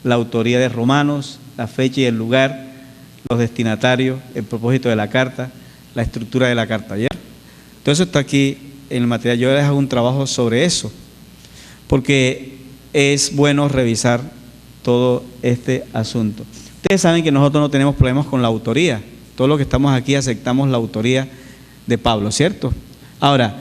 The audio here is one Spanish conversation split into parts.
la autoría de Romanos, la fecha y el lugar, los destinatarios, el propósito de la carta, la estructura de la carta. ¿Ya? Todo eso está aquí en el material. Yo les hago un trabajo sobre eso, porque es bueno revisar todo este asunto. Ustedes saben que nosotros no tenemos problemas con la autoría. Todos los que estamos aquí aceptamos la autoría de Pablo, ¿cierto? Ahora,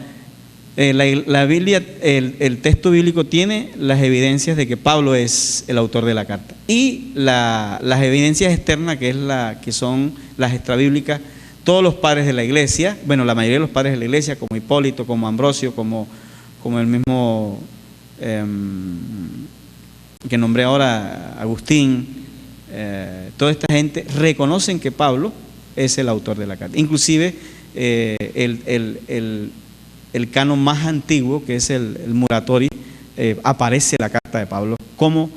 la Biblia, el texto bíblico tiene las evidencias de que Pablo es el autor de la carta. Y las evidencias externas, que son las extrabíblicas, todos los padres de la iglesia, bueno, la mayoría de los padres de la iglesia, como Hipólito, como Ambrosio, como el mismo que nombré ahora, Agustín, toda esta gente reconocen que Pablo es el autor de la carta. Inclusive el canon más antiguo, que es el Muratori, aparece la carta de Pablo como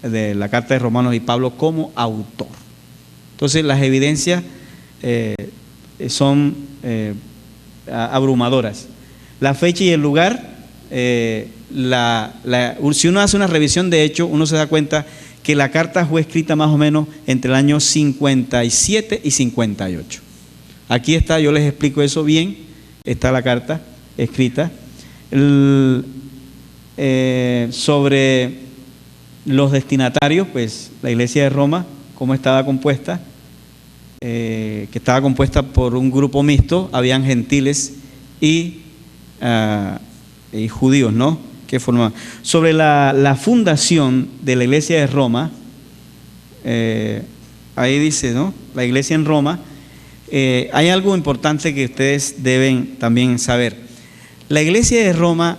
de la carta de Romanos, y Pablo como autor. Entonces las evidencias son abrumadoras. La fecha y el lugar, si uno hace una revisión de hecho, uno se da cuenta que la carta fue escrita más o menos entre el año 57 y 58. Aquí está, yo les explico eso bien. Está la carta escrita. Sobre los destinatarios, pues la iglesia de Roma, cómo estaba compuesta, que estaba compuesta por un grupo mixto, habían gentiles y judíos, ¿no? Que formaban. Sobre la fundación de la iglesia de Roma, ahí dice, ¿no? La iglesia en Roma. Hay algo importante que ustedes deben también saber. La iglesia de Roma,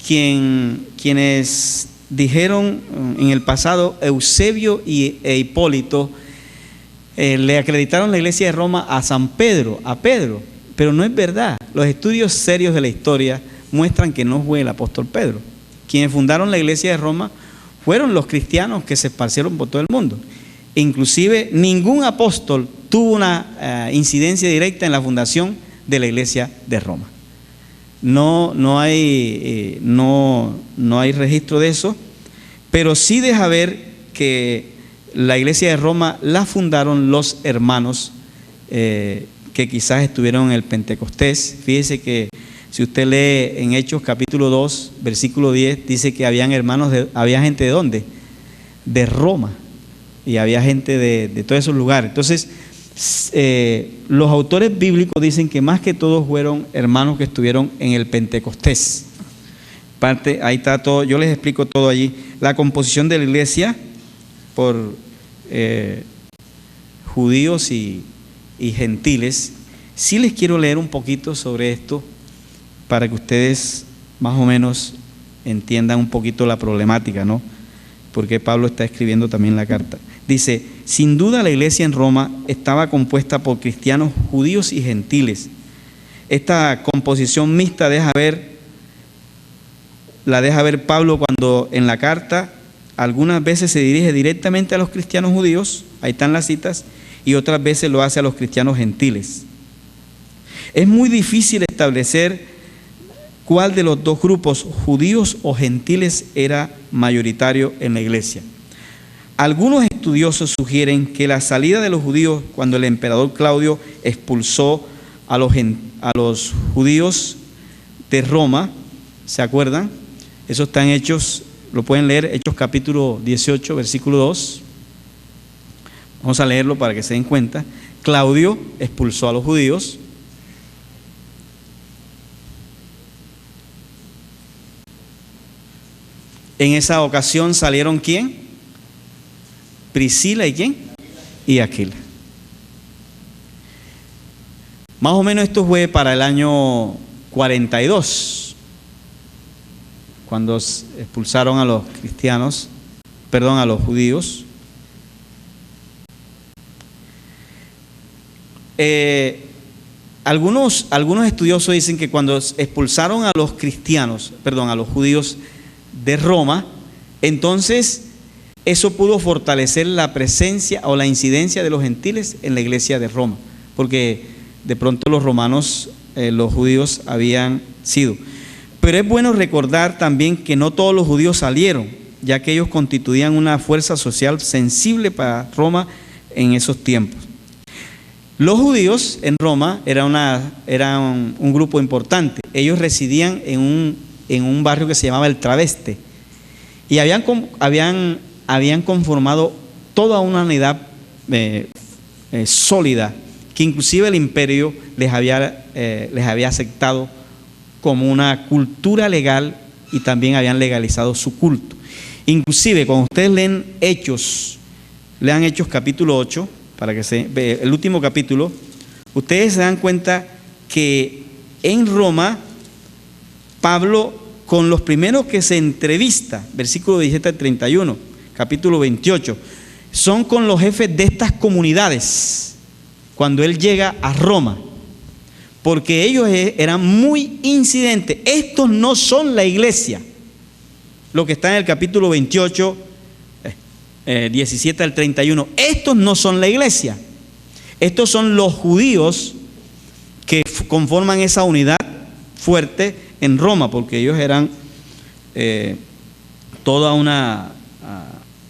quienes dijeron en el pasado, Eusebio e Hipólito, le acreditaron la iglesia de Roma a Pedro, pero no es verdad. Los estudios serios de la historia muestran que no fue el apóstol Pedro. Quienes fundaron la iglesia de Roma fueron los cristianos que se esparcieron por todo el mundo. Inclusive ningún apóstol tuvo una incidencia directa en la fundación de la iglesia de Roma. No hay registro de eso, pero sí deja ver que la iglesia de Roma la fundaron los hermanos que quizás estuvieron en el Pentecostés. Fíjese que si usted lee en Hechos capítulo 2, versículo 10, dice que había gente de ¿dónde? De Roma. Y había gente de todos esos lugares. Entonces, los autores bíblicos dicen que más que todos fueron hermanos que estuvieron en el Pentecostés. Ahí está todo, yo les explico todo allí. La composición de la iglesia por judíos y gentiles. Sí les quiero leer un poquito sobre esto para que ustedes más o menos entiendan un poquito la problemática, ¿no? Porque Pablo está escribiendo también la carta. Dice, sin duda la iglesia en Roma estaba compuesta por cristianos judíos y gentiles. Esta composición mixta la deja ver Pablo cuando en la carta algunas veces se dirige directamente a los cristianos judíos, ahí están las citas, y otras veces lo hace a los cristianos gentiles. Es muy difícil establecer cuál de los dos grupos, judíos o gentiles, era mayoritario en la iglesia. Algunos estudiosos sugieren que la salida de los judíos cuando el emperador Claudio expulsó a los judíos de Roma, ¿se acuerdan? Eso está en Hechos, lo pueden leer, Hechos capítulo 18, versículo 2. Vamos a leerlo para que se den cuenta. Claudio expulsó a los judíos. En esa ocasión salieron ¿quién? Priscila y ¿quién? Y Aquila. Más o menos esto fue para el año 42, cuando expulsaron a los a los judíos. Algunos estudiosos dicen que cuando expulsaron a los a los judíos de Roma, entonces eso pudo fortalecer la presencia o la incidencia de los gentiles en la iglesia de Roma, porque de pronto los romanos, los judíos habían sido. Pero es bueno recordar también que no todos los judíos salieron, ya que ellos constituían una fuerza social sensible para Roma en esos tiempos. Los judíos en Roma eran un grupo importante. Ellos residían en un barrio que se llamaba el Traveste y habían conformado toda una unidad sólida, que inclusive el imperio les había aceptado como una cultura legal y también habían legalizado su culto. Inclusive cuando ustedes lean Hechos capítulo 8, para que se vea el último capítulo, ustedes se dan cuenta que en Roma, Pablo, con los primeros que se entrevista, versículo 17 al 31, capítulo 28, son con los jefes de estas comunidades, cuando él llega a Roma, porque ellos eran muy incidentes. Estos no son la iglesia, lo que está en el capítulo 28, 17 al 31. Estos no son la iglesia. Estos son los judíos que conforman esa unidad fuerte en Roma, porque ellos eran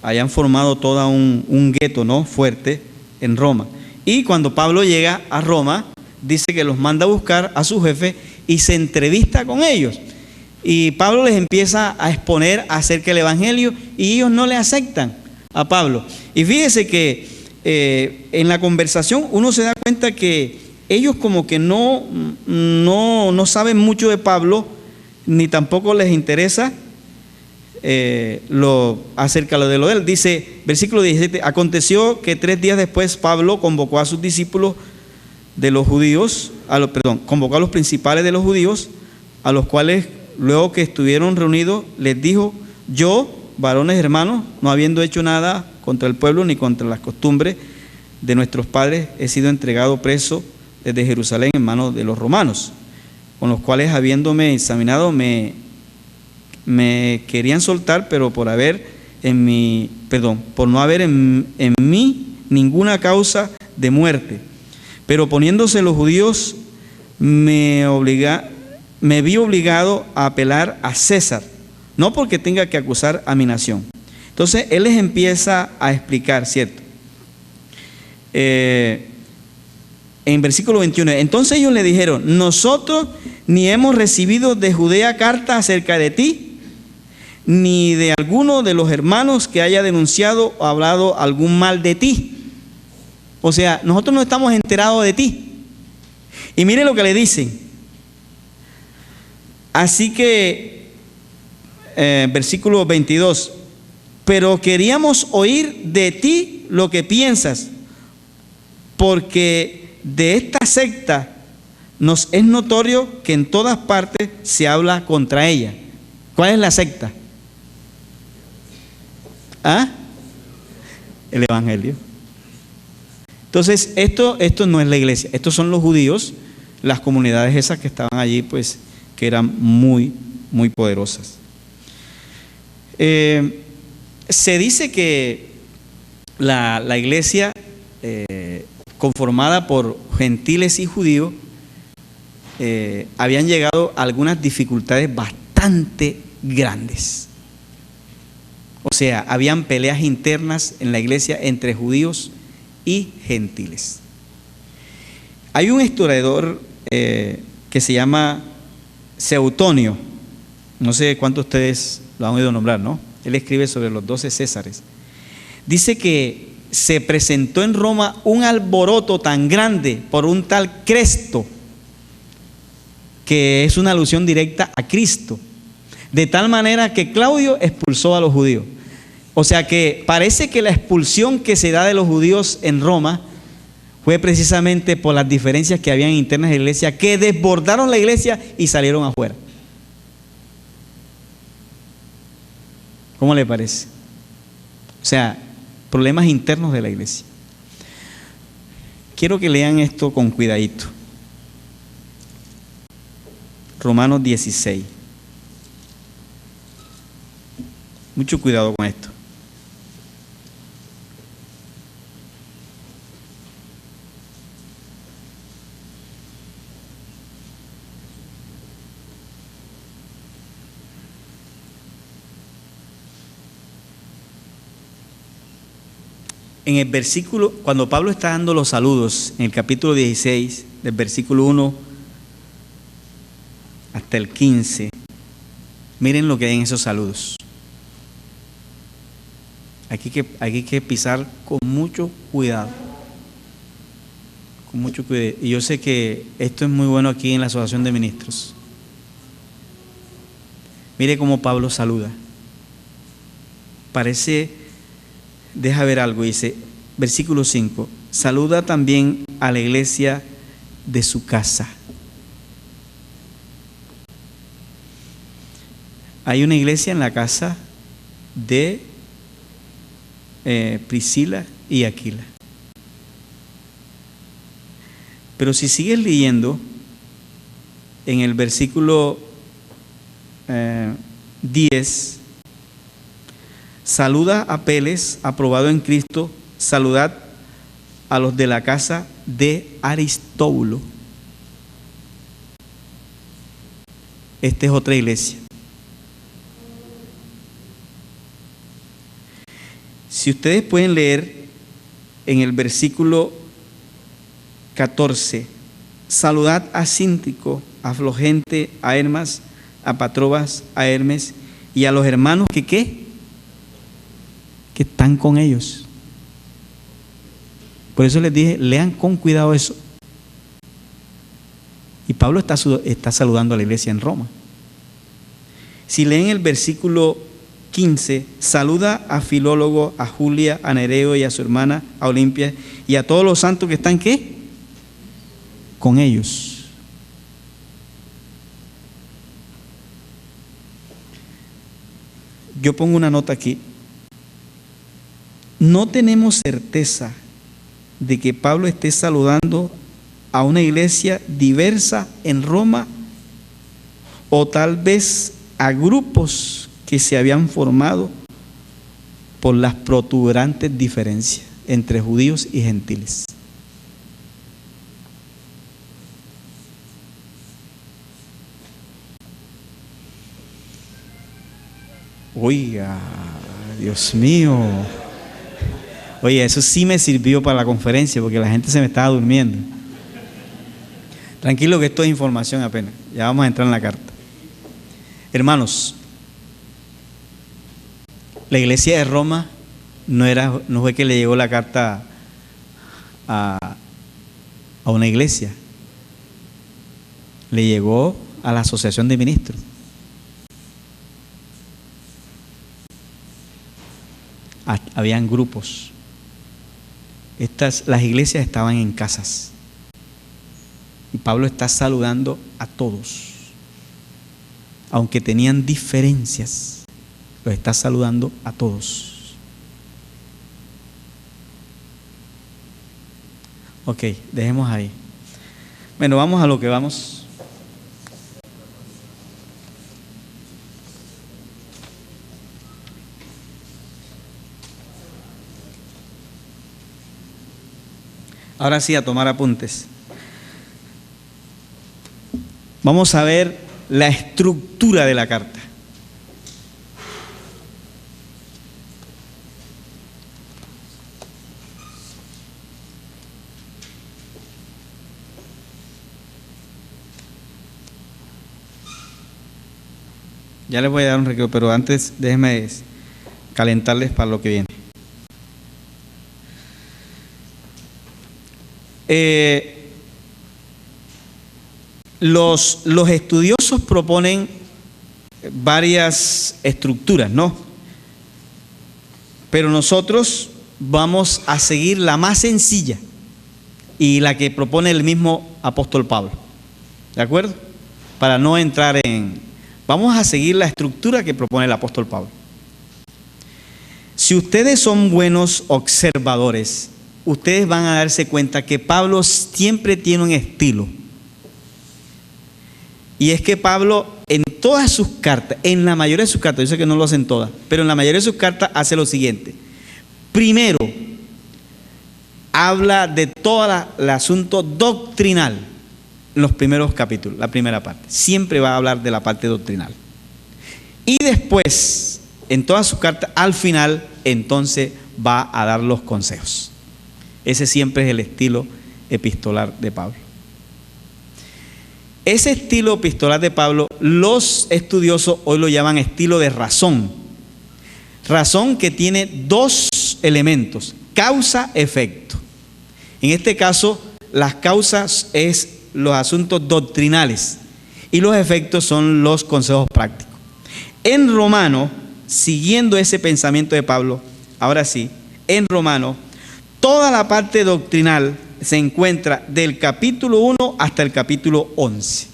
hayan formado todo un gueto, ¿no?, fuerte en Roma. Y cuando Pablo llega a Roma, dice que los manda a buscar a su jefe y se entrevista con ellos. Y Pablo les empieza a exponer acerca del evangelio y ellos no le aceptan a Pablo. Y fíjese que en la conversación uno se da cuenta que ellos como que no saben mucho de Pablo, ni tampoco les interesa acerca de lo de él. Dice, versículo 17, aconteció que 3 días después Pablo convocó a sus discípulos de los judíos, convocó a los principales de los judíos, a los cuales luego que estuvieron reunidos les dijo: yo, varones hermanos, no habiendo hecho nada contra el pueblo ni contra las costumbres de nuestros padres, he sido entregado preso desde Jerusalén en manos de los romanos, con los cuales, habiéndome examinado, me querían soltar, pero por no haber en mí ninguna causa de muerte. Pero poniéndose los judíos, me vi obligado a apelar a César, no porque tenga que acusar a mi nación. Entonces él les empieza a explicar, ¿cierto? En versículo 21, entonces ellos le dijeron: nosotros ni hemos recibido de Judea carta acerca de ti, ni de alguno de los hermanos que haya denunciado o hablado algún mal de ti. O sea, nosotros no estamos enterados de ti. Y mire lo que le dicen. Así que, versículo 22, pero queríamos oír de ti lo que piensas, porque de esta secta nos es notorio que en todas partes se habla contra ella. ¿Cuál es la secta? ¿Ah? El evangelio. Entonces, esto no es la iglesia, estos son los judíos, las comunidades esas que estaban allí, pues, que eran muy, muy poderosas. Se dice que la iglesia conformada por gentiles y judíos habían llegado a algunas dificultades bastante grandes. O sea, habían peleas internas en la iglesia entre judíos y gentiles. Hay un historiador que se llama Seutonio, no sé cuántos de ustedes lo han oído nombrar, ¿no? Él escribe sobre los 12 Césares. Dice que se presentó en Roma un alboroto tan grande por un tal Cresto, que es una alusión directa a Cristo, de tal manera que Claudio expulsó a los judíos. O sea que parece que la expulsión que se da de los judíos en Roma fue precisamente por las diferencias que habían internas de la iglesia, que desbordaron la iglesia y salieron afuera. ¿Cómo le parece? O sea, problemas internos de la iglesia. Quiero que lean esto con cuidadito. Romanos 16. Mucho cuidado con esto. en el versículo, cuando Pablo está dando los saludos, en el capítulo 16, del versículo 1 hasta el 15, miren lo que hay en esos saludos. Hay que pisar con mucho cuidado. Con mucho cuidado. Y yo sé que esto es muy bueno aquí en la Asociación de Ministros. Mire cómo Pablo saluda. Parece, deja ver algo, dice, versículo 5, saluda también a la iglesia de su casa. Hay una iglesia en la casa de Priscila y Aquila. Pero si sigues leyendo, en el versículo 10, saluda a Apeles, aprobado en Cristo, saludad a los de la casa de Aristóbulo. Esta es otra iglesia. Si ustedes pueden leer en el versículo 14, saludad a Síntico, a Flogente, a Hermas, a Patrobas, a Hermes y a los hermanos que ¿qué? Que están con ellos. Por eso les dije, lean con cuidado eso. Y Pablo está saludando a la iglesia en Roma. Si leen el versículo 15, saluda a Filólogo, a Julia, a Nereo y a su hermana, a Olimpia y a todos los santos que están ¿qué? Con ellos. Yo pongo una nota aquí. No tenemos certeza de que Pablo esté saludando a una iglesia diversa en Roma o tal vez a grupos que se habían formado por las protuberantes diferencias entre judíos y gentiles. Oiga, Dios mío. Oye, eso sí me sirvió para la conferencia porque la gente se me estaba durmiendo. Tranquilo que esto es información apenas. Ya vamos a entrar en la carta. Hermanos, la iglesia de Roma no fue que le llegó la carta a una iglesia. Le llegó a la Asociación de Ministros. Habían grupos. Las iglesias estaban en casas. Y Pablo está saludando a todos. Aunque tenían diferencias, los está saludando a todos. Ok, dejemos ahí. Bueno, vamos a lo que vamos. Ahora sí, a tomar apuntes. Vamos a ver la estructura de la carta. Ya les voy a dar un recreo, pero antes déjenme calentarles para lo que viene. Los estudiosos proponen varias estructuras, ¿no? Pero nosotros vamos a seguir la más sencilla y la que propone el mismo apóstol Pablo. ¿De acuerdo? Para no entrar en... Vamos a seguir la estructura que propone el apóstol Pablo. Si ustedes son buenos observadores, ustedes van a darse cuenta que Pablo siempre tiene un estilo. Y es que Pablo en todas sus cartas, en la mayoría de sus cartas, yo sé que no lo hacen todas, pero en la mayoría de sus cartas hace lo siguiente. Primero, habla de todo el asunto doctrinal en los primeros capítulos, la primera parte. Siempre va a hablar de la parte doctrinal. Y después, en todas sus cartas, al final, entonces va a dar los consejos. Ese siempre es el estilo epistolar de Pablo. Ese estilo epistolar de Pablo, los estudiosos hoy lo llaman estilo de razón. Razón que tiene dos elementos: causa-efecto. En este caso, las causas es los asuntos doctrinales y los efectos son los consejos prácticos. En Romanos, siguiendo ese pensamiento de Pablo, ahora sí, en Romanos, toda la parte doctrinal se encuentra del capítulo 1 hasta el capítulo 11.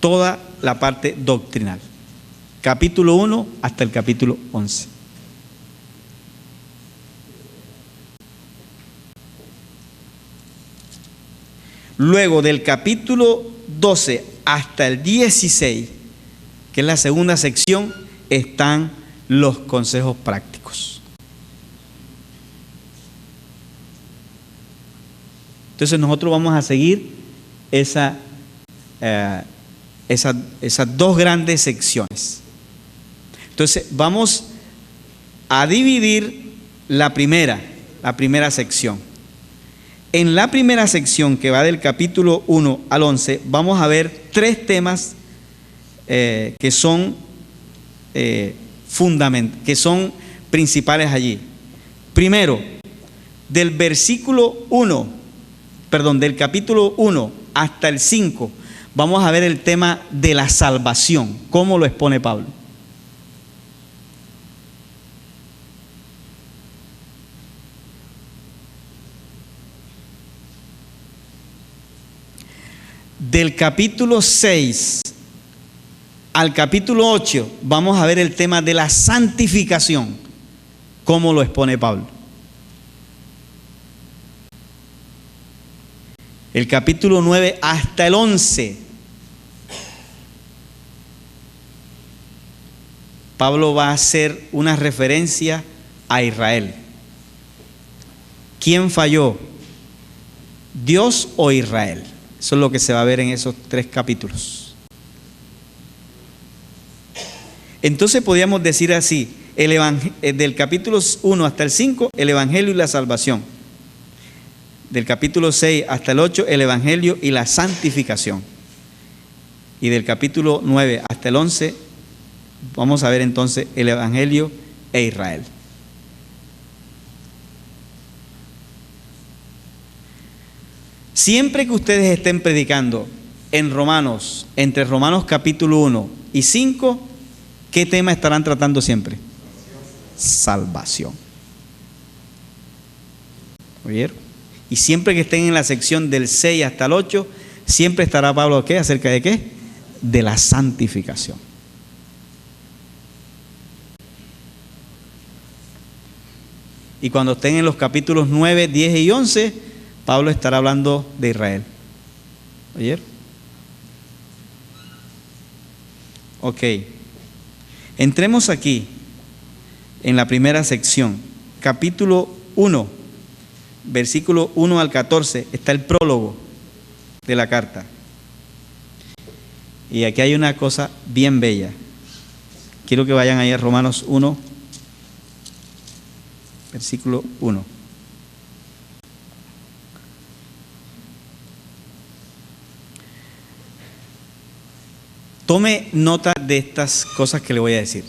Toda la parte doctrinal. Capítulo 1 hasta el capítulo 11. Luego del capítulo 12 hasta el 16, que es la segunda sección, están los consejos prácticos. Entonces nosotros vamos a seguir esas dos grandes secciones. Entonces vamos a dividir la primera sección. En la primera sección, que va del capítulo 1 al 11, vamos a ver tres temas que son principales allí. Primero, del capítulo 1 hasta el 5, vamos a ver el tema de la salvación, cómo lo expone Pablo. Del capítulo 6 al capítulo 8 vamos a ver el tema de la santificación, cómo lo expone Pablo. El capítulo 9 hasta el 11, Pablo va a hacer una referencia a Israel. ¿Quién falló? ¿Dios o Israel? Eso es lo que se va a ver en esos tres capítulos. Entonces podríamos decir así, del capítulo 1 hasta el 5, el Evangelio y la salvación. Del capítulo 6 hasta el 8, el Evangelio y la santificación. Y del capítulo 9 hasta el 11, vamos a ver entonces el Evangelio e Israel. Siempre que ustedes estén predicando en Romanos, entre Romanos capítulo 1 y 5, ¿qué tema estarán tratando siempre? Salvación. ¿Oyeron? Y siempre que estén en la sección del 6 hasta el 8, siempre estará Pablo ¿qué? ¿Acerca de qué? De la santificación. Y cuando estén en los capítulos 9, 10 y 11, Pablo estará hablando de Israel. ¿Oyeron? Ok. Entremos aquí en la primera sección, capítulo 1, versículo 1 al 14, está el prólogo de la carta. Y aquí hay una cosa bien bella. Quiero que vayan ahí a Romanos 1, versículo 1. Tome nota de estas cosas que le voy a decir.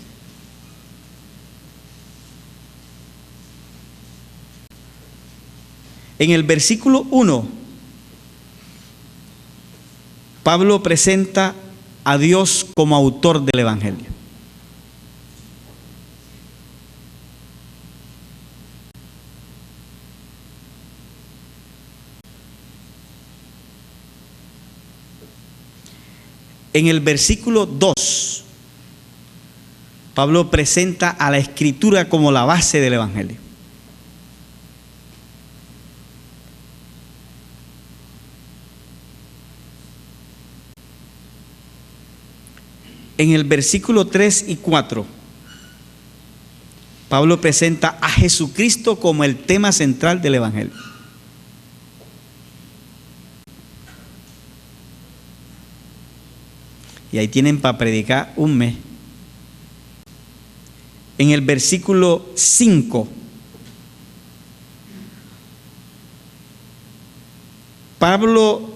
En el versículo 1, Pablo presenta a Dios como autor del Evangelio. En el versículo 2, Pablo presenta a la Escritura como la base del Evangelio. En el versículo 3 y 4, Pablo presenta a Jesucristo como el tema central del Evangelio. Y ahí tienen para predicar un mes. en el versículo 5, Pablo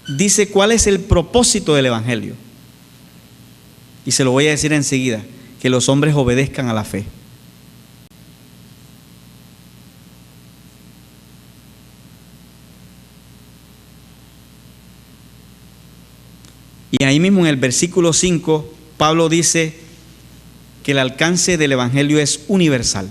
dice cuál es el propósito del Evangelio. Y se lo voy a decir enseguida: que los hombres obedezcan a la fe. Y ahí mismo en el versículo 5, Pablo dice que el alcance del Evangelio es universal.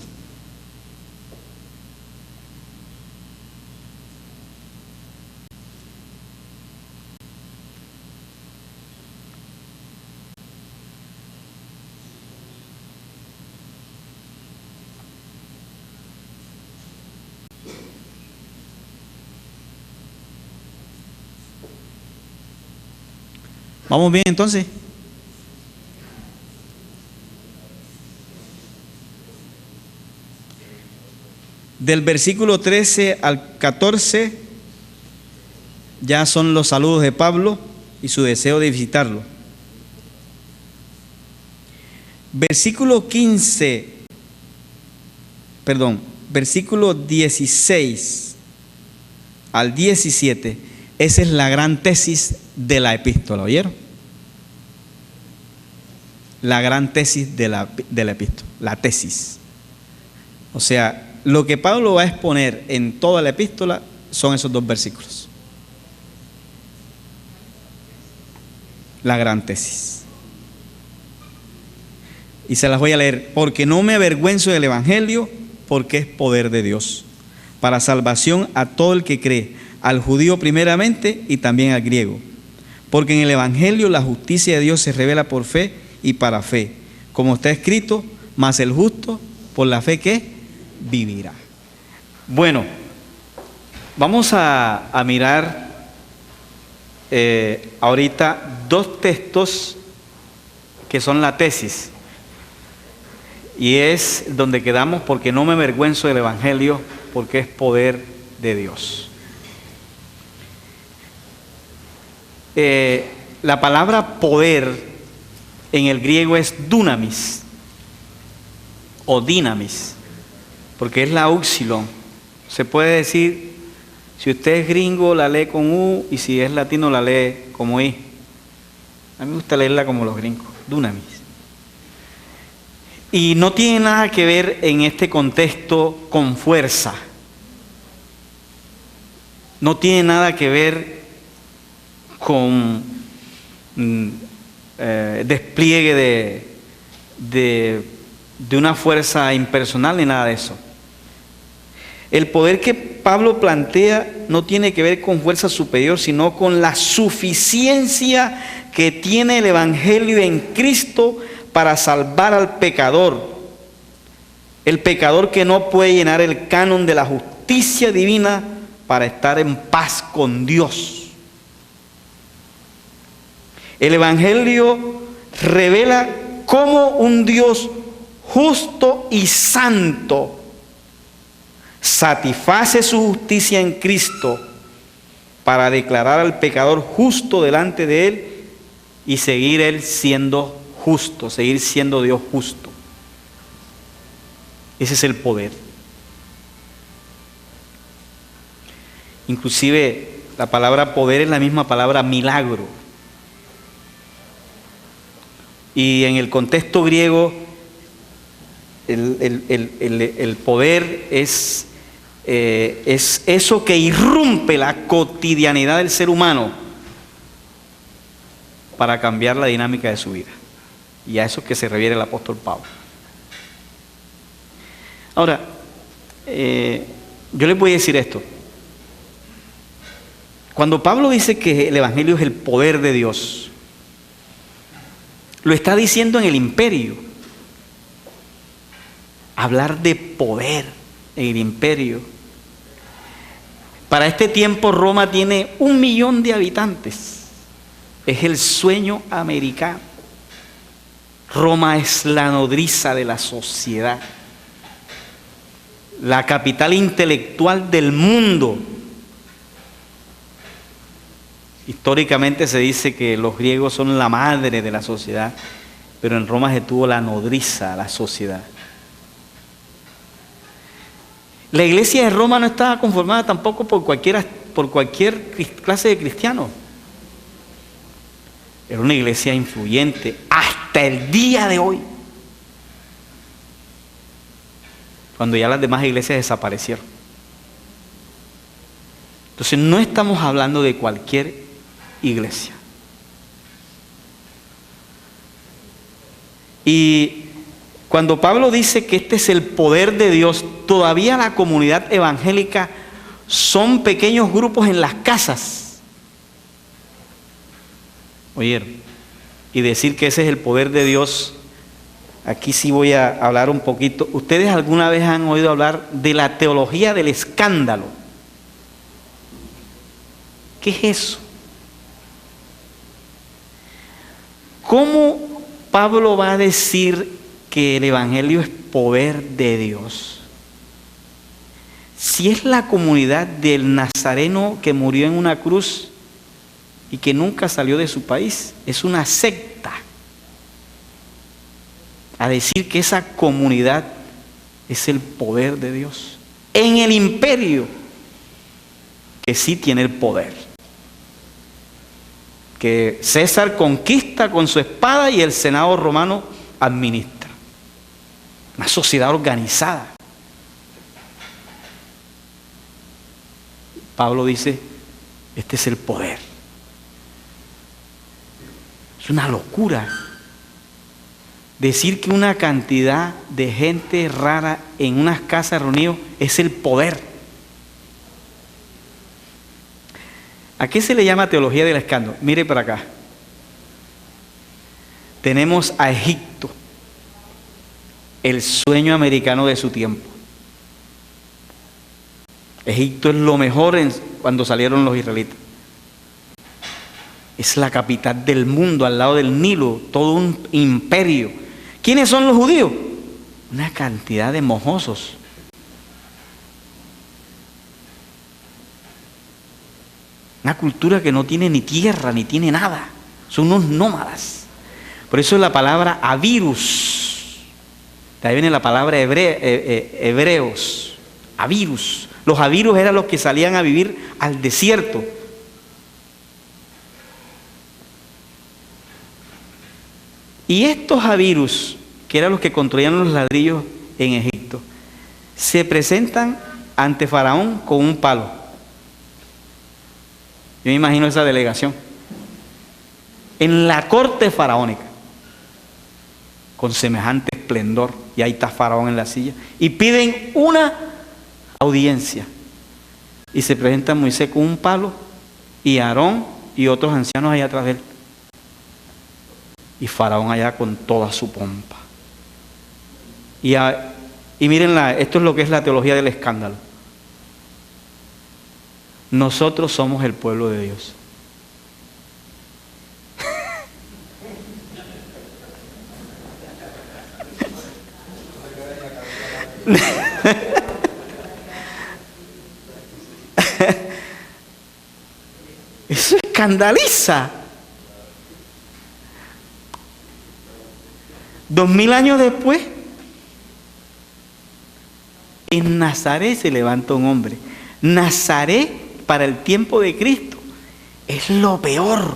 ¿Vamos bien entonces? Del versículo 13 al 14 ya son los saludos de Pablo y su deseo de visitarlo. Versículo 16 al 17, esa es la gran tesis de la epístola, ¿oyeron? La gran tesis de la epístola, la tesis. O sea, lo que Pablo va a exponer en toda la epístola son esos dos versículos. La gran tesis. Y se las voy a leer. Porque no me avergüenzo del Evangelio, porque es poder de Dios, para salvación a todo el que cree, al judío primeramente y también al griego. Porque en el Evangelio la justicia de Dios se revela por fe y para fe, como está escrito: mas el justo por la fe que vivirá. Bueno, vamos a mirar ahorita dos textos que son la tesis, y es donde quedamos: porque no me avergüenzo del Evangelio, porque es poder de Dios. La palabra poder en el griego es dunamis o dinamis, porque es la upsilon. Se puede decir, si usted es gringo la lee con U, y si es latino la lee como I. A mí me gusta leerla como los gringos, dunamis. Y no tiene nada que ver en este contexto con fuerza. No tiene nada que ver con despliegue de una fuerza impersonal ni nada de eso. El poder que Pablo plantea no tiene que ver con fuerza superior, sino con la suficiencia que tiene el Evangelio en Cristo para salvar al pecador. El pecador que no puede llenar el canon de la justicia divina para estar en paz con Dios. El Evangelio revela cómo un Dios justo y santo satisface su justicia en Cristo para declarar al pecador justo delante de Él y seguir Él siendo justo, seguir siendo Dios justo. Ese es el poder. Inclusive la palabra poder es la misma palabra milagro. Y en el contexto griego, el poder es eso que irrumpe la cotidianidad del ser humano para cambiar la dinámica de su vida. Y a eso que se refiere el apóstol Pablo. Ahora, yo les voy a decir esto. Cuando Pablo dice que el Evangelio es el poder de Dios, lo está diciendo en el imperio. Hablar de poder en el imperio. Para este tiempo Roma tiene 1 millón de habitantes. Es el sueño americano. Roma es la nodriza de la sociedad, la capital intelectual del mundo. Históricamente se dice que los griegos son la madre de la sociedad pero en Roma se tuvo la nodriza, la sociedad. La iglesia de Roma no estaba conformada tampoco por cualquier clase de cristiano. Era una iglesia influyente hasta el día de hoy, cuando ya las demás iglesias desaparecieron. Entonces no estamos hablando de cualquier iglesia. Y cuando Pablo dice que este es el poder de Dios, todavía la comunidad evangélica son pequeños grupos en las casas. Oye, y decir que ese es el poder de Dios, aquí sí voy a hablar un poquito. ¿Ustedes alguna vez han oído hablar de la teología del escándalo? ¿Qué es eso? ¿Cómo Pablo va a decir que el evangelio es poder de Dios? Si es la comunidad del nazareno que murió en una cruz y que nunca salió de su país, es una secta. A decir que esa comunidad es el poder de Dios en el imperio, que sí tiene el poder, que César conquista con su espada y el Senado romano administra. Una sociedad organizada. Pablo dice, este es el poder. Es una locura decir que una cantidad de gente rara en unas casas reunidos es el poder. ¿A qué se le llama teología del escándalo? Mire para acá. Tenemos a Egipto, el sueño americano de su tiempo. Egipto es lo mejor cuando salieron los israelitas. Es la capital del mundo, al lado del Nilo, todo un imperio. ¿Quiénes son los judíos? Una cantidad de mojosos. Una cultura que no tiene ni tierra, ni tiene nada. Son unos nómadas. Por eso la palabra avirus. De ahí viene la palabra hebreos. Avirus. Los avirus eran los que salían a vivir al desierto. Y estos avirus, que eran los que construían los ladrillos en Egipto, se presentan ante Faraón con un palo. Yo me imagino esa delegación en la corte faraónica, con semejante esplendor, y ahí está Faraón en la silla, y piden una audiencia, y se presenta Moisés con un palo, y Aarón y otros ancianos allá atrás de él, y Faraón allá con toda su pompa. Y miren, esto es lo que es la teología del escándalo. Nosotros somos el pueblo de Dios. Eso escandaliza. 2000 años después, en Nazaret se levanta un hombre. Nazaret, para el tiempo de Cristo, es lo peor.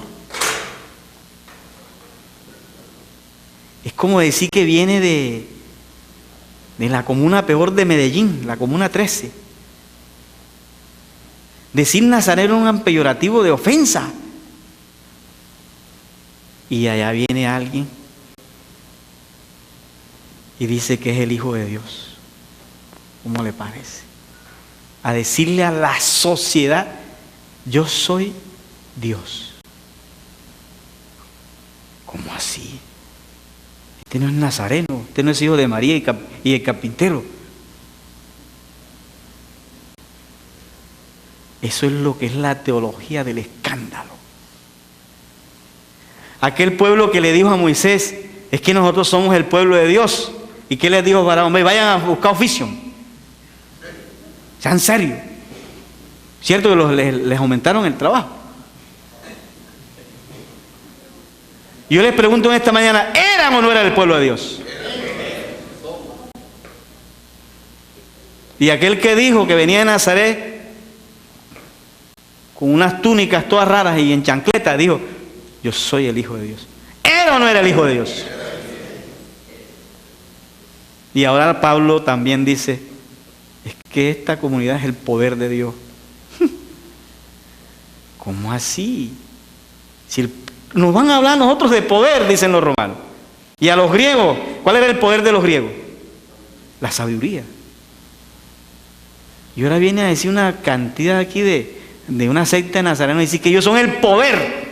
Es como decir que viene de la comuna peor de Medellín, la comuna 13. Decir Nazaret era un peyorativo de ofensa. Y allá viene alguien y dice que es el Hijo de Dios. ¿Cómo le parece? A decirle a la sociedad, yo soy Dios. ¿Cómo así? Este no es nazareno, este no es hijo de María y el carpintero. Eso es lo que es la teología del escándalo. Aquel pueblo que le dijo a Moisés, es que nosotros somos el pueblo de Dios. ¿Y qué les dijo Faraón? Vayan a buscar oficio. Sean serios. ¿Cierto que les aumentaron el trabajo? Yo les pregunto en esta mañana, ¿Eran o no eran el pueblo de Dios? Y aquel que dijo que venía de Nazaret con unas túnicas todas raras y en chancleta, dijo, yo soy el Hijo de Dios. ¿Era o no era el Hijo de Dios? Y ahora Pablo también dice, es que esta comunidad es el poder de Dios. ¿Cómo así? Si nos van a hablar nosotros de poder, dicen los romanos. Y a los griegos, ¿cuál era el poder de los griegos? La sabiduría. Y ahora viene a decir una cantidad aquí de una secta de nazarenos y dice que ellos son el poder.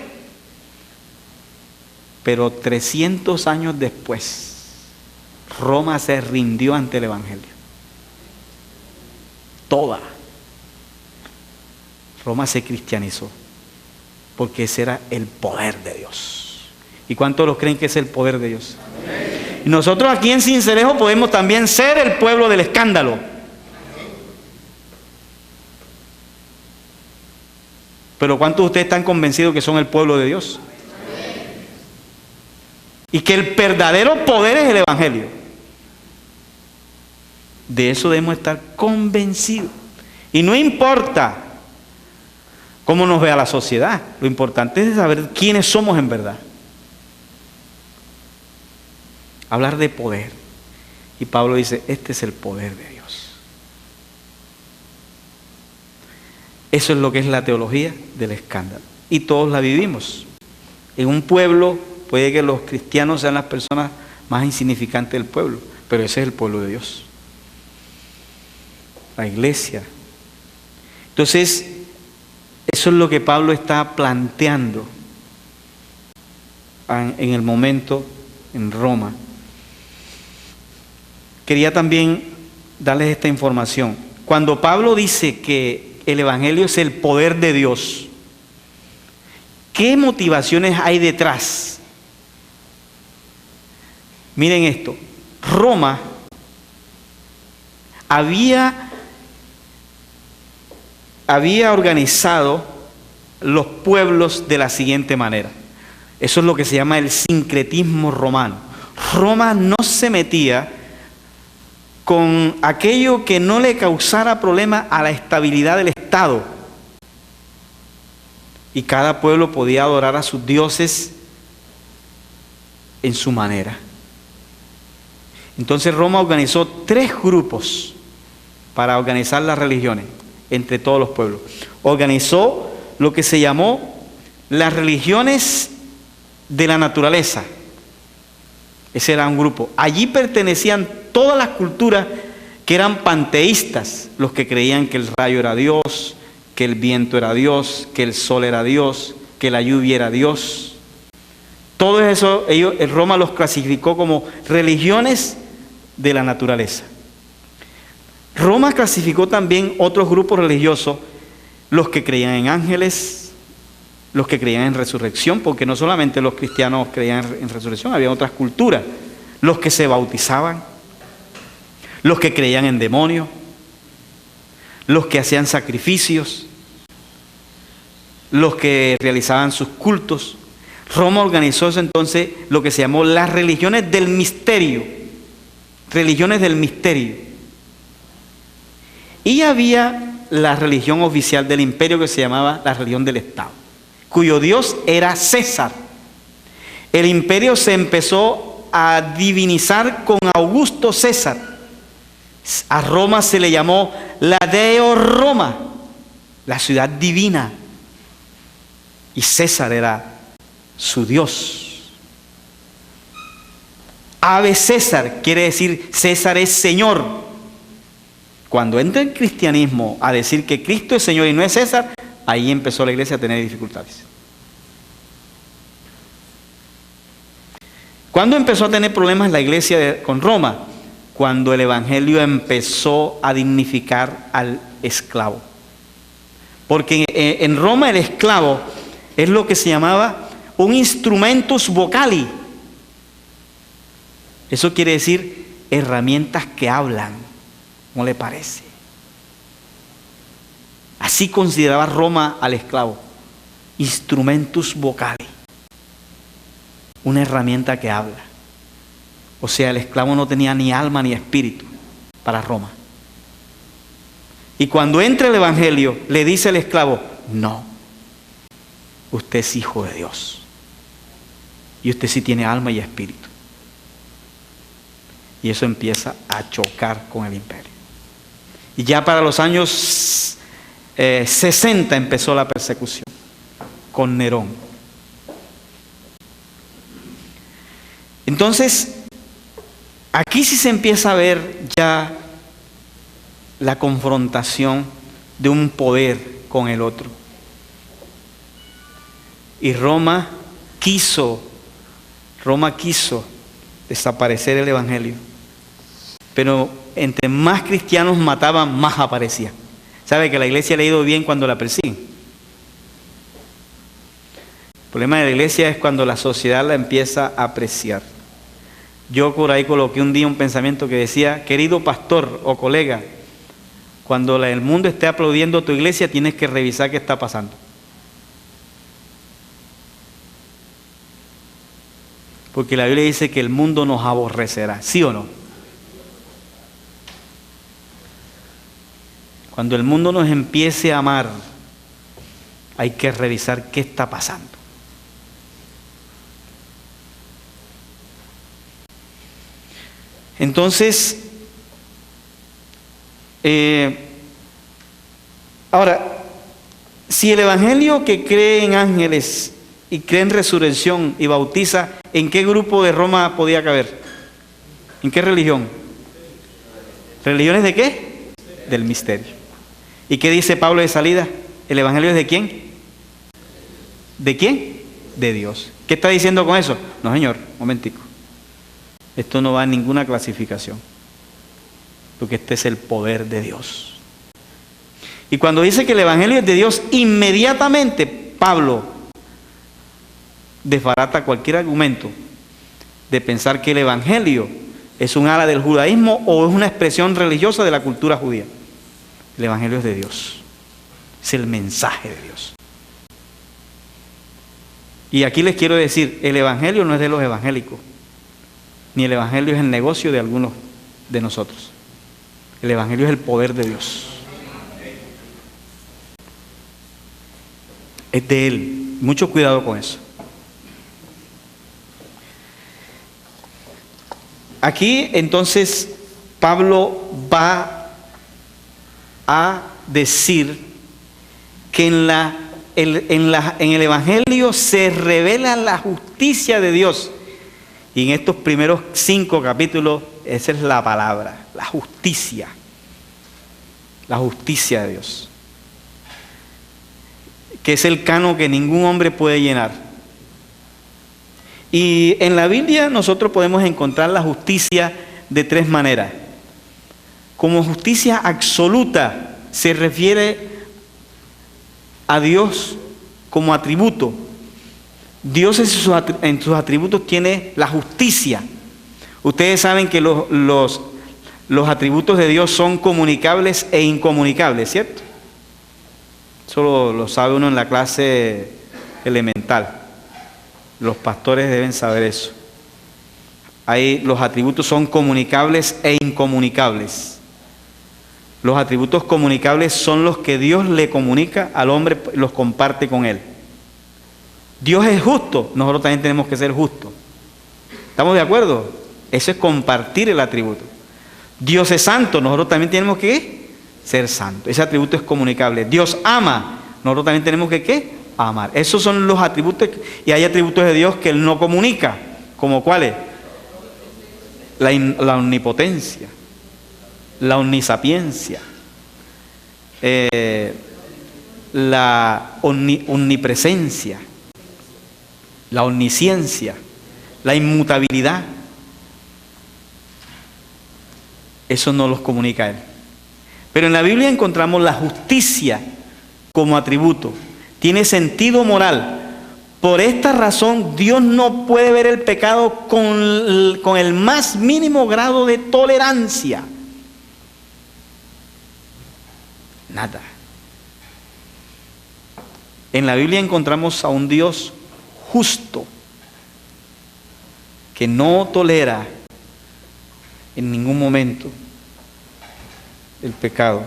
Pero 300 años después, Roma se rindió ante el Evangelio. Toda. Roma se cristianizó. Porque ese era el poder de Dios. ¿Y cuántos los creen que es el poder de Dios? Amén. Y nosotros aquí en Sincelejo podemos también ser el pueblo del escándalo. Pero ¿cuántos de ustedes están convencidos que son el pueblo de Dios? Y que el verdadero poder es el Evangelio. De eso debemos estar convencidos. Y no importa cómo nos vea la sociedad, lo importante es saber quiénes somos en verdad. Hablar de poder. Y Pablo dice, este es el poder de Dios. Eso es lo que es la teología del escándalo. Y todos la vivimos. En un pueblo puede que los cristianos sean las personas más insignificantes del pueblo, pero ese es el pueblo de Dios. La iglesia. Entonces, eso es lo que Pablo está planteando en el momento en Roma. Quería también darles esta información. Cuando Pablo dice que el Evangelio es el poder de Dios, ¿qué motivaciones hay detrás? Miren esto. Roma había organizado los pueblos de la siguiente manera. Eso es lo que se llama el sincretismo romano. Roma no se metía con aquello que no le causara problema a la estabilidad del Estado. Y cada pueblo podía adorar a sus dioses en su manera. Entonces Roma organizó 3 grupos para organizar las religiones entre todos los pueblos. Organizó lo que se llamó las religiones de la naturaleza. Ese era un grupo. Allí pertenecían todas las culturas que eran panteístas, los que creían que el rayo era Dios, que el viento era Dios, que el sol era Dios, que la lluvia era Dios. Todo eso, Roma los clasificó como religiones de la naturaleza. Roma clasificó también otros grupos religiosos, los que creían en ángeles, los que creían en resurrección, porque no solamente los cristianos creían en resurrección, había otras culturas, los que se bautizaban, los que creían en demonios, los que hacían sacrificios, los que realizaban sus cultos. Roma organizó eso entonces lo que se llamó las religiones del misterio, religiones del misterio. Y había la religión oficial del imperio que se llamaba la religión del Estado, cuyo dios era César. El imperio se empezó a divinizar con Augusto César. A Roma se le llamó la Deo Roma, la ciudad divina. Y César era su dios. Ave César quiere decir César es Señor. Cuando entra el cristianismo a decir que Cristo es Señor y no es César, ahí empezó la iglesia a tener dificultades. ¿Cuándo empezó a tener problemas la iglesia con Roma? Cuando el evangelio empezó a dignificar al esclavo. Porque en Roma el esclavo es lo que se llamaba un instrumentus vocali. Eso quiere decir herramientas que hablan. ¿Cómo le parece? Así consideraba Roma al esclavo. Instrumentus vocali. Una herramienta que habla. O sea, el esclavo no tenía ni alma ni espíritu para Roma. Y cuando entra el Evangelio, le dice el esclavo, no, usted es hijo de Dios. Y usted sí tiene alma y espíritu. Y eso empieza a chocar con el imperio. Y ya para los años 60 empezó la persecución con Nerón. Entonces, aquí sí se empieza a ver ya la confrontación de un poder con el otro. Y Roma quiso desaparecer el Evangelio. Pero entre más cristianos mataban, más aparecía. ¿Sabe que la iglesia le ha ido bien cuando la persiguen? El problema de la iglesia es cuando la sociedad la empieza a apreciar. Yo por ahí coloqué un día un pensamiento que decía, querido pastor o colega, cuando el mundo esté aplaudiendo tu iglesia, tienes que revisar qué está pasando. Porque la Biblia dice que el mundo nos aborrecerá, ¿sí o no? Cuando el mundo nos empiece a amar, hay que revisar qué está pasando. Entonces, ahora, si el Evangelio que cree en ángeles y cree en resurrección y bautiza, ¿en qué grupo de Roma podía caber? ¿En qué religión? ¿Religiones de qué? Del misterio. ¿Y qué dice Pablo de salida? ¿El Evangelio es de quién? ¿De quién? De Dios. ¿Qué está diciendo con eso? No, señor, un momentico. Esto no va en ninguna clasificación, porque este es el poder de Dios. Y cuando dice que el Evangelio es de Dios, inmediatamente Pablo desbarata cualquier argumento de pensar que el Evangelio es un ala del judaísmo o es una expresión religiosa de la cultura judía. El Evangelio es de Dios, es el mensaje de Dios. Y aquí les quiero decir, el Evangelio no es de los evangélicos, ni el Evangelio es el negocio de algunos de nosotros. El Evangelio es el poder de Dios. Es de Él. Mucho cuidado con eso. Aquí entonces Pablo va a decir que en el Evangelio se revela la justicia de Dios. Y en estos primeros 5 capítulos, esa es la palabra, la justicia de Dios, que es el canon que ningún hombre puede llenar. Y en la Biblia nosotros podemos encontrar la justicia de 3 maneras. Como justicia absoluta se refiere a Dios como atributo. Dios en sus atributos tiene la justicia. Ustedes saben que los atributos de Dios son comunicables e incomunicables, ¿cierto? Eso lo sabe uno en la clase elemental. Los pastores deben saber eso. Ahí los atributos son comunicables e incomunicables. Los atributos comunicables son los que Dios le comunica al hombre, los comparte con él. Dios es justo, nosotros también tenemos que ser justos. ¿Estamos de acuerdo? Eso es compartir el atributo. Dios es santo, nosotros también tenemos que ser santos. Ese atributo es comunicable. Dios ama, nosotros también tenemos que ¿qué? Amar. Esos son los atributos, y hay atributos de Dios que Él no comunica. ¿Como cuáles? La omnipotencia, la omnisapiencia, la omnipresencia, la omnisciencia, la inmutabilidad. Eso no los comunica Él. Pero en la Biblia encontramos la justicia como atributo. Tiene sentido moral. Por esta razón, Dios no puede ver el pecado con el más mínimo grado de tolerancia. Nada. En la Biblia encontramos a un Dios justo, que no tolera en ningún momento el pecado.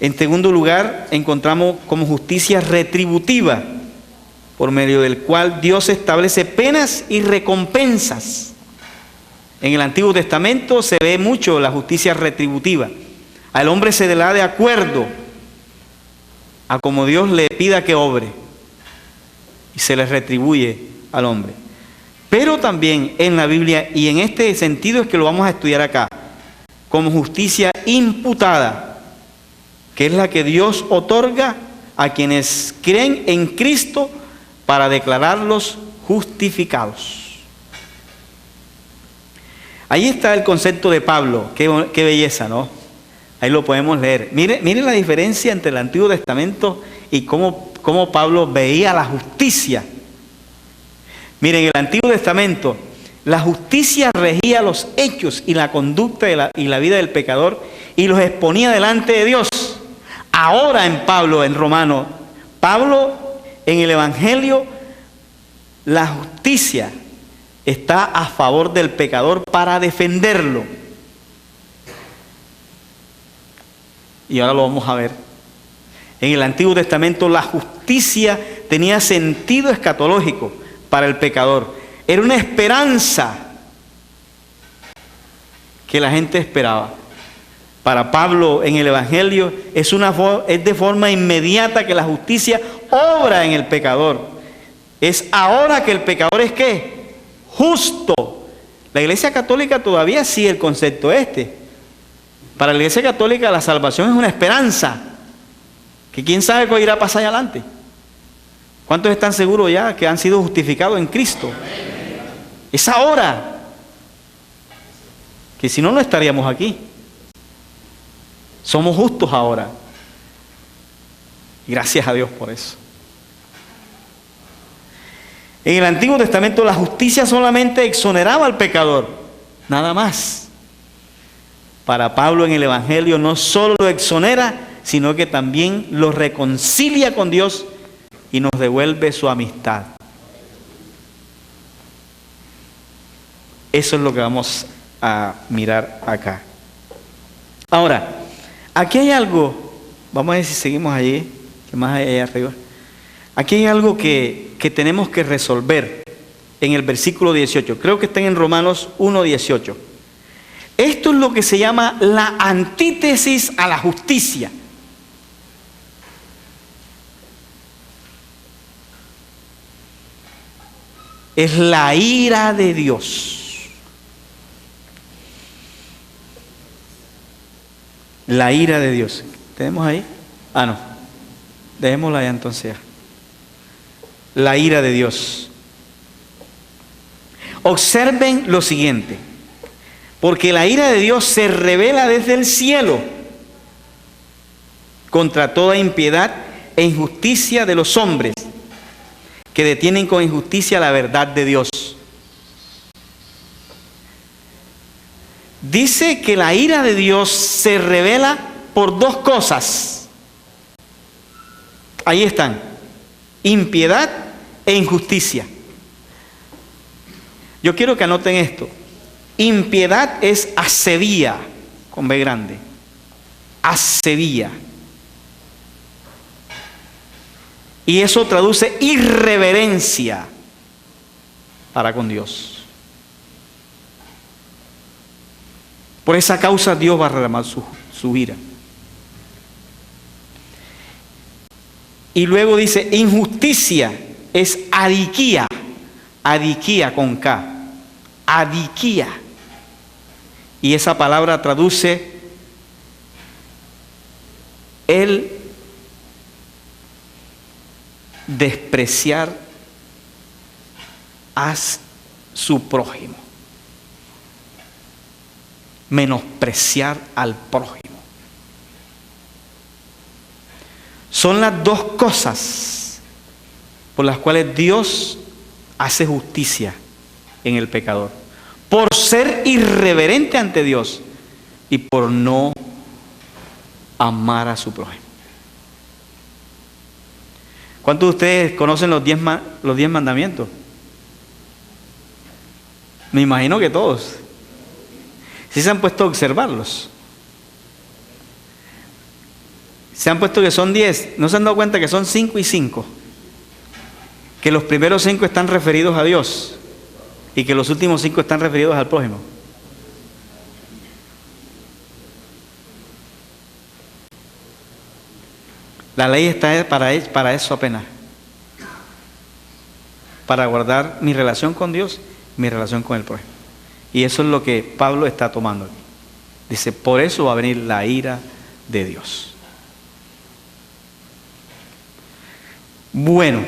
En segundo lugar, encontramos como justicia retributiva, por medio del cual Dios establece penas y recompensas. En el Antiguo Testamento se ve mucho la justicia retributiva. Al hombre se le da de acuerdo a como Dios le pida que obre, y se le retribuye al hombre. Pero también en la Biblia, y en este sentido es que lo vamos a estudiar acá, como justicia imputada, que es la que Dios otorga a quienes creen en Cristo para declararlos justificados. Ahí está el concepto de Pablo, qué belleza, ¿no? Ahí lo podemos leer. Mire la diferencia entre el Antiguo Testamento y cómo Pablo veía la justicia. Miren, en el Antiguo Testamento, la justicia regía los hechos y la conducta y la vida del pecador y los exponía delante de Dios. Ahora en Pablo, en Romano, Pablo en el Evangelio, la justicia está a favor del pecador para defenderlo. Y ahora lo vamos a ver. En el Antiguo Testamento la justicia tenía sentido escatológico para el pecador. Era una esperanza que la gente esperaba. Para Pablo en el Evangelio es de forma inmediata que la justicia obra en el pecador. Es ahora que el pecador es ¿qué? Justo. La Iglesia Católica todavía sigue el concepto este. Para la Iglesia Católica la salvación es una esperanza, que quién sabe qué irá a pasar allá adelante. ¿Cuántos están seguros ya que han sido justificados en Cristo? Es ahora, que si no, no estaríamos aquí. Somos justos ahora. Gracias a Dios por eso. En el Antiguo Testamento la justicia solamente exoneraba al pecador, nada más. Para Pablo en el Evangelio no solo lo exonera, sino que también lo reconcilia con Dios y nos devuelve su amistad. Eso es lo que vamos a mirar acá. Ahora, aquí hay algo, vamos a ver si seguimos allí, que más hay allá arriba. Aquí hay algo que tenemos que resolver en el versículo 18. Creo que está en Romanos 1:18. Esto es lo que se llama la antítesis a la justicia. Es la ira de Dios. La ira de Dios. ¿Tenemos ahí? Ah, no. Dejémosla ya entonces. La ira de Dios. Observen lo siguiente. Porque la ira de Dios se revela desde el cielo contra toda impiedad e injusticia de los hombres que detienen con injusticia la verdad de Dios. Dice que la ira de Dios se revela por dos cosas. Ahí están: impiedad e injusticia. Yo quiero que anoten esto. Impiedad es asevía, con B grande. Asevía. Y eso traduce irreverencia para con Dios. Por esa causa Dios va a derramar su ira. Y luego dice, injusticia es adiquía. Adiquía con K. Adiquía. Y esa palabra traduce el despreciar a su prójimo, menospreciar al prójimo. Son las dos cosas por las cuales Dios hace justicia en el pecador: por ser irreverente ante Dios y por no amar a su prójimo. ¿Cuántos de ustedes conocen los 10 mandamientos? Me imagino que todos. ¿Sí se han puesto a observarlos? Se han puesto que son 10, ¿no se han dado cuenta que son 5 y 5? Que los primeros 5 están referidos a Dios y que los últimos 5 están referidos al prójimo. La ley está para eso apenas, para guardar mi relación con Dios, mi relación con el prójimo. Y eso es lo que Pablo está tomando aquí. Dice, por eso va a venir la ira de Dios. Bueno,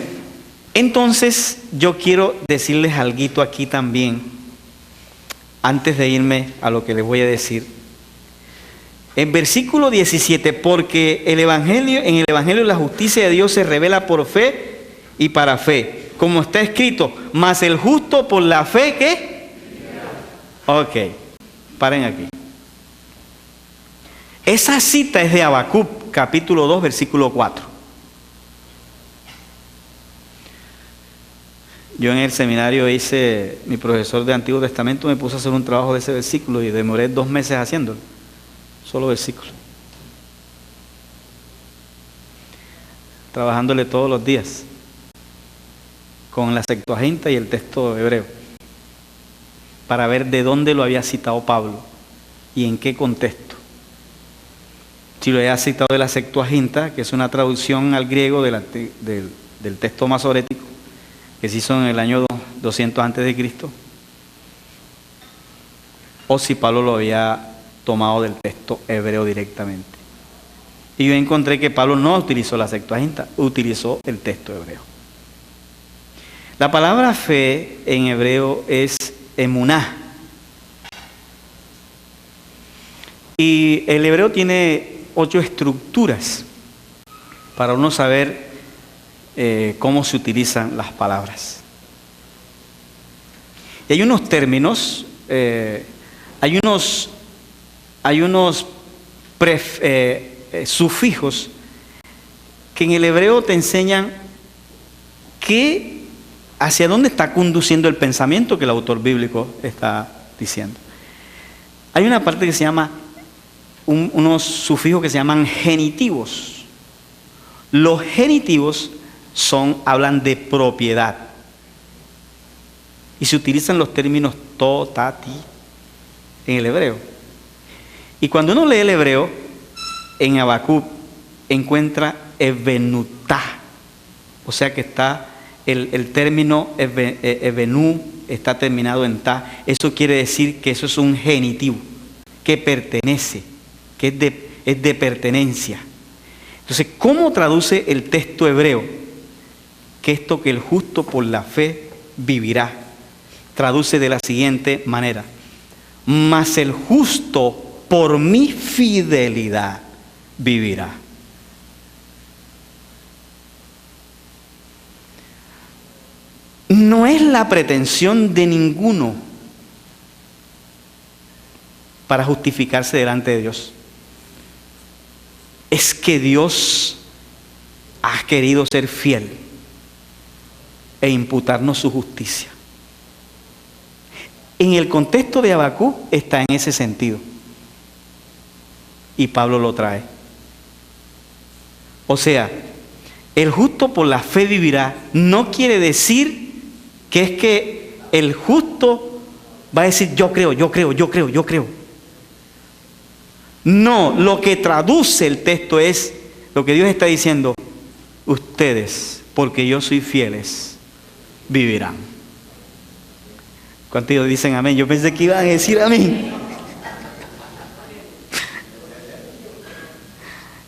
entonces yo quiero decirles algo aquí también, antes de irme a lo que les voy a decir. En versículo 17, porque en el Evangelio la justicia de Dios se revela por fe y para fe, como está escrito, mas el justo por la fe, ¿qué? Ok, paren aquí. Esa cita es de Habacuc, capítulo 2, versículo 4. Yo en el seminario mi profesor de Antiguo Testamento me puso a hacer un trabajo de ese versículo y demoré 2 meses haciéndolo. Solo versículo. Trabajándole todos los días con la Septuaginta y el texto hebreo para ver de dónde lo había citado Pablo y en qué contexto. Si lo había citado de la Septuaginta, que es una traducción al griego del texto masorético, que se hizo en el año 200 antes de Cristo, o si Pablo lo había tomado del texto hebreo directamente. Y yo encontré que Pablo no utilizó la Septuaginta, utilizó el texto hebreo. La palabra fe en hebreo es emuná. Y el hebreo tiene 8 estructuras para uno saber cómo se utilizan las palabras. Y hay unos términos, hay unos sufijos que en el hebreo te enseñan hacia dónde está conduciendo el pensamiento que el autor bíblico está diciendo. Hay una parte que se llama, unos sufijos que se llaman genitivos. Los genitivos hablan de propiedad. Y se utilizan los términos to, ta, ti en el hebreo. Y cuando uno lee el hebreo, en Habacuc encuentra evenutá. O sea que está el término evenú está terminado en ta. Eso quiere decir que eso es un genitivo, que pertenece, que es de pertenencia. Entonces, ¿cómo traduce el texto hebreo? Que esto que el justo por la fe vivirá. Traduce de la siguiente manera: mas el justo por mi fidelidad vivirá. No es la pretensión de ninguno para justificarse delante de Dios. Es que Dios ha querido ser fiel e imputarnos su justicia. En el contexto de Habacuc está en ese sentido. Y Pablo lo trae. O sea, el justo por la fe vivirá. No quiere decir que es que el justo va a decir yo creo. No, lo que traduce el texto es lo que Dios está diciendo: ustedes, porque yo soy fieles, vivirán. ¿Cuántos dicen amén? Yo pensé que iban a decir amén.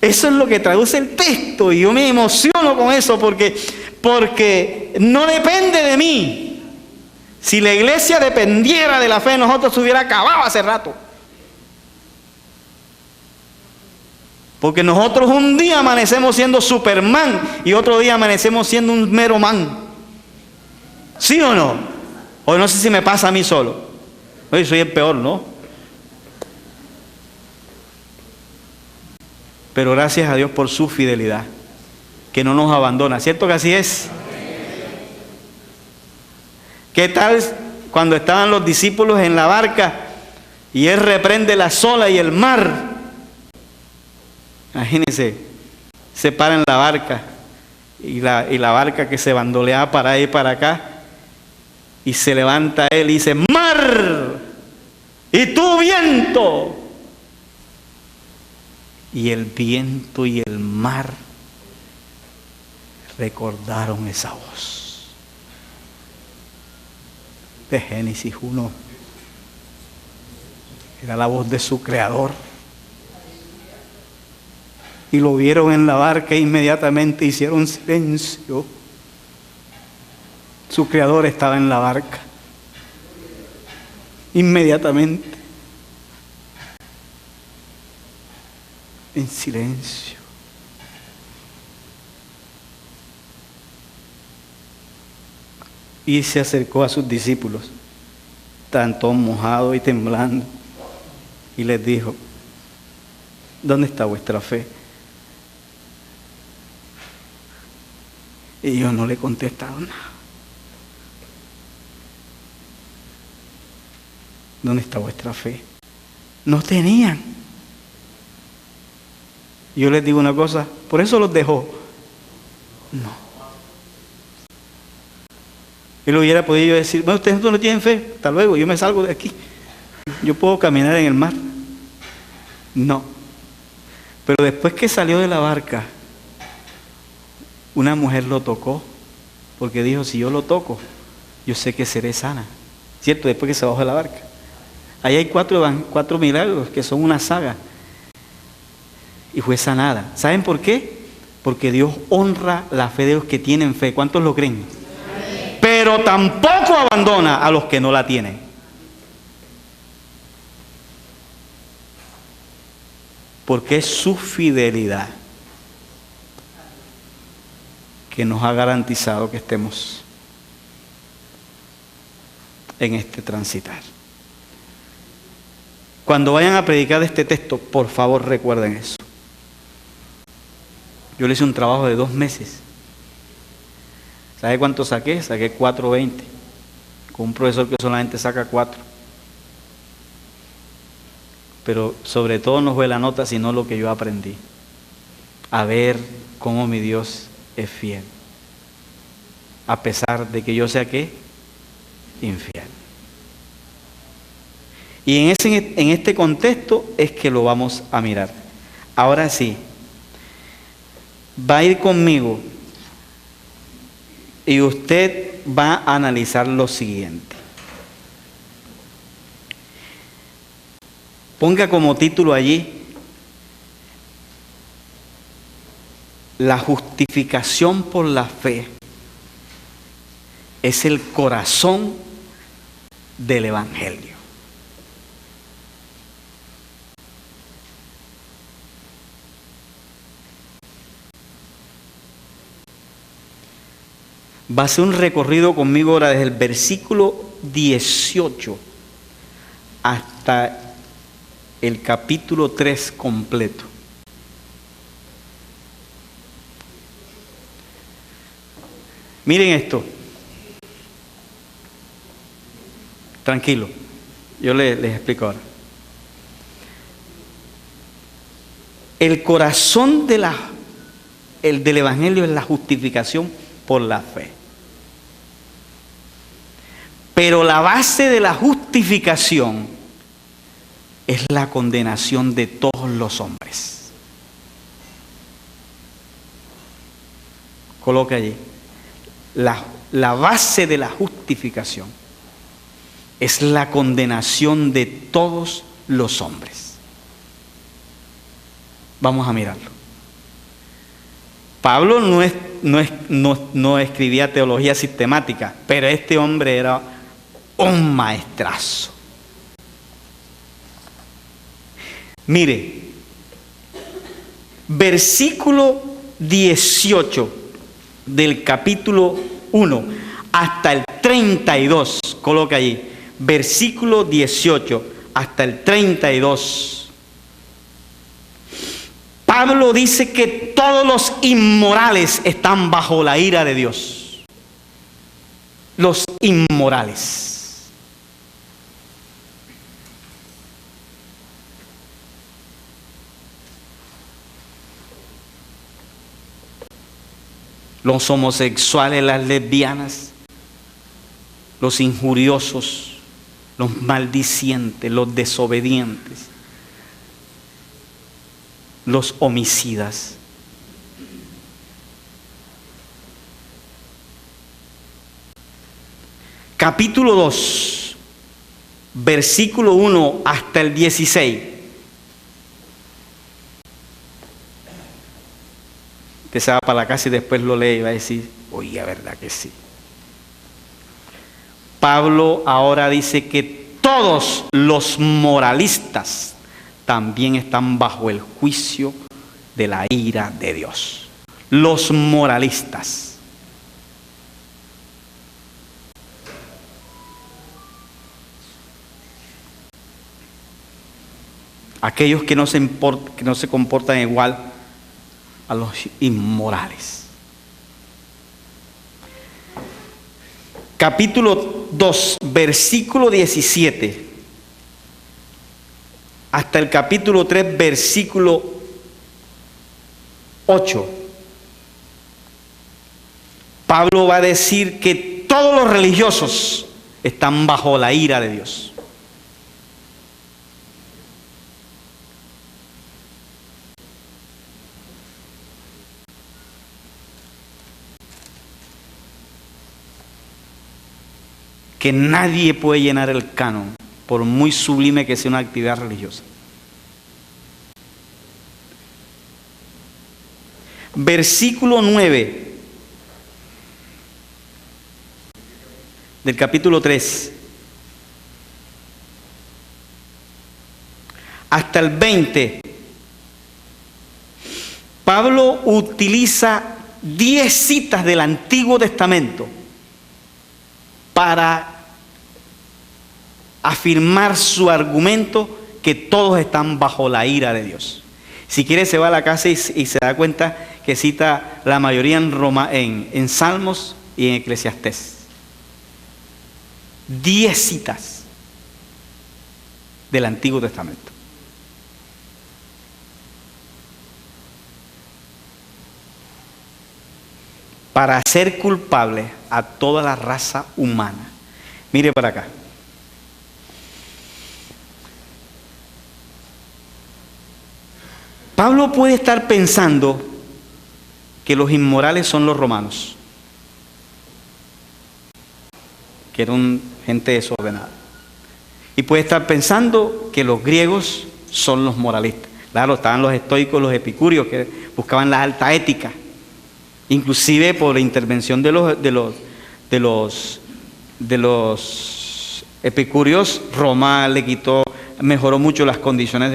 Eso es lo que traduce el texto y yo me emociono con eso porque no depende de mí. Si la iglesia dependiera de la fe de nosotros, se hubiera acabado hace rato. Porque nosotros un día amanecemos siendo Superman y otro día amanecemos siendo un mero man. ¿Sí o no? O no sé si me pasa a mí solo. Oye, soy el peor, ¿no? Pero gracias a Dios por su fidelidad, que no nos abandona. ¿Cierto que así es? ¿Qué tal cuando estaban los discípulos en la barca Y él reprende las olas y el mar. Imagínense, se para en la barca y la barca que se bandoleaba para ahí y para acá, y se levanta él y dice: mar, y tú viento. Y el viento y el mar recordaron esa voz de Génesis 1. Era la voz de su creador. Y lo vieron en la barca e inmediatamente hicieron silencio. Su creador estaba en la barca. Inmediatamente. En silencio. Y se acercó a sus discípulos, tanto mojados y temblando, y les dijo: ¿dónde está vuestra fe? Y ellos no le contestaron nada. ¿Dónde está vuestra fe? No tenían. Yo les digo una cosa, por eso los dejó. No. Él hubiera podido decir: bueno, ustedes no tienen fe, hasta luego, yo me salgo de aquí. Yo puedo caminar en el mar. No. Pero después que salió de la barca, una mujer lo tocó, porque dijo: si yo lo toco, yo sé que seré sana. ¿Cierto? Después que se bajó de la barca. Ahí hay cuatro milagros que son una saga. Y fue sanada. ¿Saben por qué? Porque Dios honra la fe de los que tienen fe. ¿Cuántos lo creen? Pero tampoco abandona a los que no la tienen. Porque es su fidelidad que nos ha garantizado que estemos en este transitar. Cuando vayan a predicar este texto, por favor recuerden eso. Yo le hice un trabajo de 2 meses. ¿Sabe cuánto saqué? Saqué 4.20. Con un profesor que solamente saca 4. Pero sobre todo no fue la nota, sino lo que yo aprendí. A ver cómo mi Dios es fiel. A pesar de que yo sea ¿qué? Infiel. Y en este contexto es que lo vamos a mirar. Ahora sí, va a ir conmigo y usted va a analizar lo siguiente. Ponga como título allí: la justificación por la fe es el corazón del Evangelio. Va a ser un recorrido conmigo ahora desde el versículo 18 hasta el capítulo 3 completo. Miren esto. Tranquilo, yo les explico ahora. El corazón del Evangelio es la justificación por la fe. Pero la base de la justificación es la condenación de todos los hombres. Coloque allí. La base de la justificación es la condenación de todos los hombres. Vamos a mirarlo. Pablo no escribía teología sistemática, pero este hombre era un maestrazo. Mire, versículo 18 del capítulo 1 hasta el 32, coloca allí, versículo 18 hasta el 32. Pablo dice que todos los inmorales están bajo la ira de Dios. Los inmorales. los homosexuales, las lesbianas, los injuriosos, los maldicientes, los desobedientes, los homicidas. Capítulo 2, versículo 1 hasta el 16. Usted se va para la casa y después lo lee y va a decir, oye, ¿verdad que sí? Pablo ahora dice que todos los moralistas también están bajo el juicio de la ira de Dios. Los moralistas. Aquellos que no se comportan igual a los inmorales. Capítulo 2, versículo 17, hasta el capítulo 3, versículo 8. Pablo va a decir que todos los religiosos están bajo la ira de Dios. Que nadie puede llenar el canon, por muy sublime que sea una actividad religiosa. Versículo 9 del capítulo 3 hasta el 20, Pablo utiliza 10 citas del Antiguo Testamento para afirmar su argumento que todos están bajo la ira de Dios. Si quiere se va a la casa y se da cuenta que cita la mayoría en Salmos y en Eclesiastés. 10 citas del Antiguo Testamento. Para hacer culpable a toda la raza humana. Mire para acá. Pablo puede estar pensando que los inmorales son los romanos, que eran gente desordenada. Y puede estar pensando que los griegos son los moralistas. Claro, estaban los estoicos, los epicúreos, que buscaban la alta ética. Inclusive por la intervención de los epicúreos, Roma mejoró mucho las condiciones